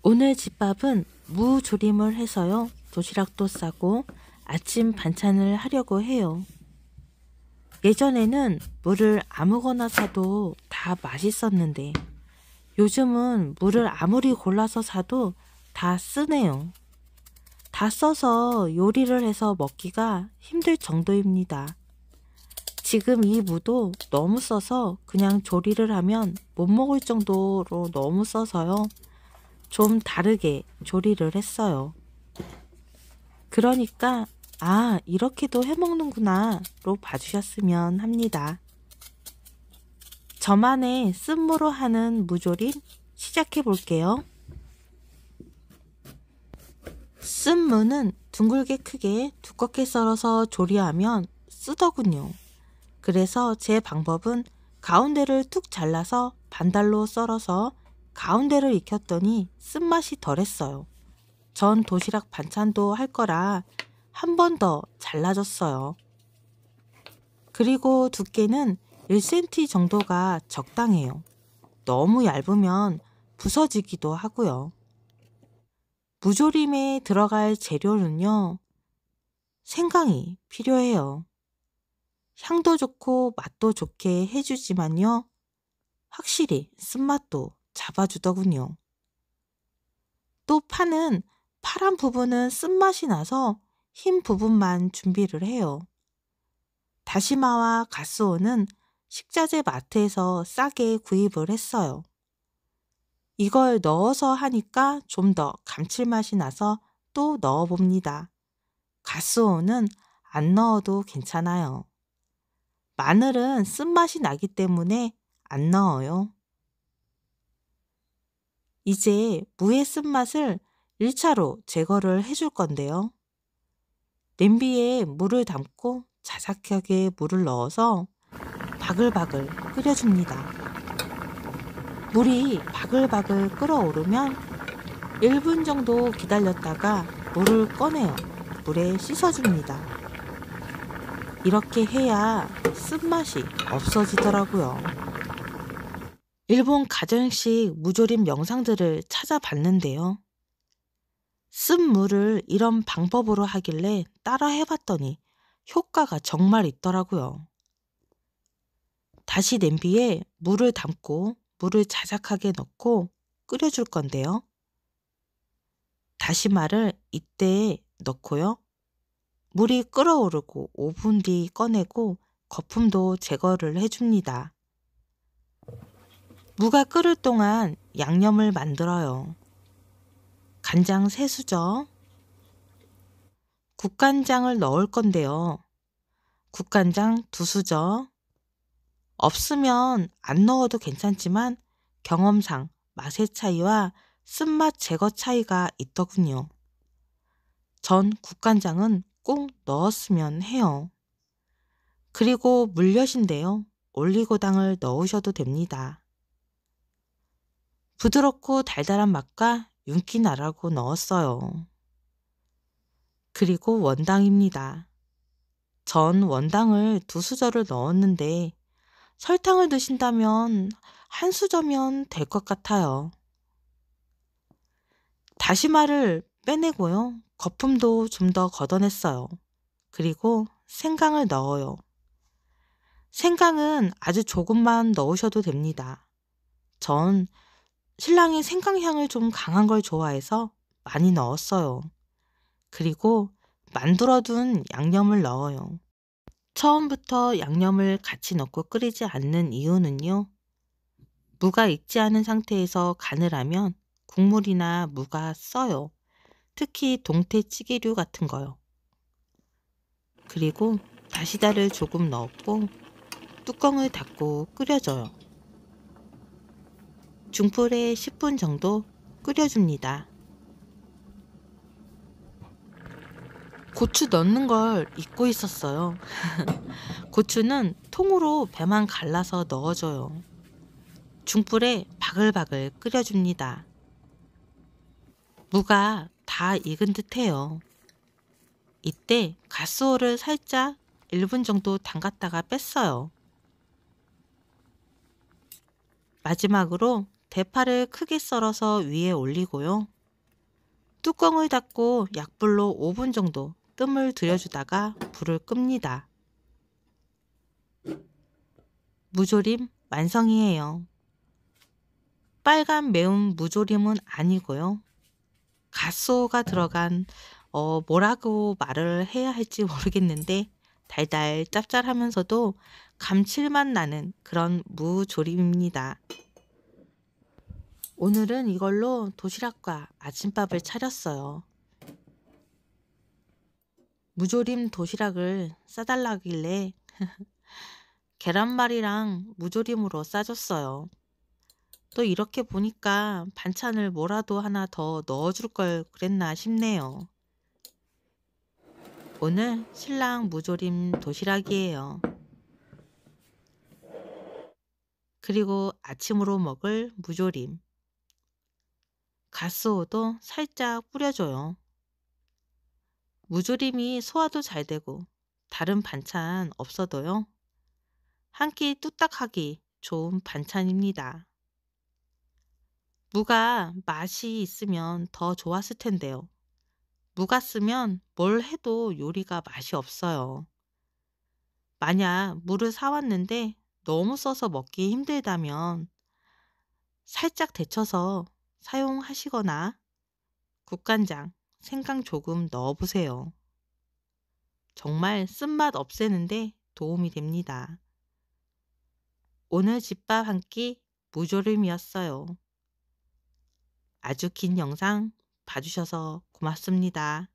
오늘 집밥은 무조림을 해서요. 도시락도 싸고 아침 반찬을 하려고 해요. 예전에는 물을 아무거나 사도 다 맛있었는데 요즘은 물을 아무리 골라서 사도 다 쓰네요. 다 써서 요리를 해서 먹기가 힘들 정도입니다. 지금 이 무도 너무 써서 그냥 조리를 하면 못 먹을 정도로 너무 써서요. 좀 다르게 조리를 했어요. 그러니까 이렇게도 해먹는구나 로 봐주셨으면 합니다. 저만의 쓴무로 하는 무조림 시작해 볼게요. 쓴무는 둥글게 크게 두껍게 썰어서 조리하면 쓰더군요. 그래서 제 방법은 가운데를 툭 잘라서 반달로 썰어서 가운데를 익혔더니 쓴맛이 덜했어요. 전 도시락 반찬도 할 거라 한 번 더 잘라줬어요. 그리고 두께는 1cm 정도가 적당해요. 너무 얇으면 부서지기도 하고요. 무조림에 들어갈 재료는요. 생강이 필요해요. 향도 좋고 맛도 좋게 해주지만요. 확실히 쓴맛도 잡아주더군요. 또 파는 파란 부분은 쓴맛이 나서 흰 부분만 준비를 해요. 다시마와 갓소는 식자재 마트에서 싸게 구입을 했어요. 이걸 넣어서 하니까 좀 더 감칠맛이 나서 또 넣어봅니다. 갓소는 안 넣어도 괜찮아요. 마늘은 쓴맛이 나기 때문에 안 넣어요. 이제 무의 쓴맛을 1차로 제거를 해줄 건데요. 냄비에 물을 담고 자작하게 물을 넣어서 바글바글 끓여줍니다. 물이 바글바글 끓어오르면 1분 정도 기다렸다가 물을 꺼내어 물에 씻어줍니다. 이렇게 해야 쓴맛이 없어지더라고요. 일본 가정식 무조림 영상들을 찾아봤는데요. 쓴 물을 이런 방법으로 하길래 따라 해봤더니 효과가 정말 있더라고요. 다시 냄비에 물을 담고 물을 자작하게 넣고 끓여줄 건데요. 다시마를 이때 넣고요. 물이 끓어오르고 5분 뒤 꺼내고 거품도 제거를 해줍니다. 무가 끓을 동안 양념을 만들어요. 간장 3수저, 국간장을 넣을 건데요. 국간장 2수저, 없으면 안 넣어도 괜찮지만 경험상 맛의 차이와 쓴맛 제거 차이가 있더군요. 전 국간장은 꼭 넣었으면 해요. 그리고 물엿인데요. 올리고당을 넣으셔도 됩니다. 부드럽고 달달한 맛과 윤기 나라고 넣었어요. 그리고 원당입니다. 전 원당을 2수저를 넣었는데 설탕을 드신다면 1수저면 될 것 같아요. 다시마를 빼내고요. 거품도 좀 더 걷어냈어요. 그리고 생강을 넣어요. 생강은 아주 조금만 넣으셔도 됩니다. 전 신랑이 생강향을 좀 강한 걸 좋아해서 많이 넣었어요. 그리고 만들어둔 양념을 넣어요. 처음부터 양념을 같이 넣고 끓이지 않는 이유는요. 무가 익지 않은 상태에서 간을 하면 국물이나 무가 써요. 특히 동태찌개류 같은 거요. 그리고 다시다를 조금 넣었고 뚜껑을 닫고 끓여줘요. 중불에 10분 정도 끓여줍니다. 고추 넣는 걸 잊고 있었어요. 고추는 통으로 배만 갈라서 넣어줘요. 중불에 바글바글 끓여줍니다. 무가 다 익은 듯해요. 이때 갓소를 살짝 1분 정도 담갔다가 뺐어요. 마지막으로 대파를 크게 썰어서 위에 올리고요. 뚜껑을 닫고 약불로 5분 정도 뜸을 들여주다가 불을 끕니다. 무조림 완성이에요. 빨간 매운 무조림은 아니고요. 갓소가 들어간 뭐라고 말을 해야 할지 모르겠는데 달달 짭짤하면서도 감칠맛 나는 그런 무조림입니다. 오늘은 이걸로 도시락과 아침밥을 차렸어요. 무조림 도시락을 싸달라길래 계란말이랑 무조림으로 싸줬어요. 또 이렇게 보니까 반찬을 뭐라도 하나 더 넣어줄 걸 그랬나 싶네요. 오늘 신랑 무조림 도시락이에요. 그리고 아침으로 먹을 무조림. 갓소도 살짝 뿌려줘요. 무조림이 소화도 잘 되고 다른 반찬 없어도요. 한 끼 뚝딱하기 좋은 반찬입니다. 무가 맛이 있으면 더 좋았을 텐데요. 무가 쓰면 뭘 해도 요리가 맛이 없어요. 만약 무를 사왔는데 너무 써서 먹기 힘들다면 살짝 데쳐서 사용하시거나 국간장, 생강 조금 넣어보세요. 정말 쓴맛 없애는데 도움이 됩니다. 오늘 집밥 한 끼 무조림이었어요. 아주 긴 영상 봐주셔서 고맙습니다.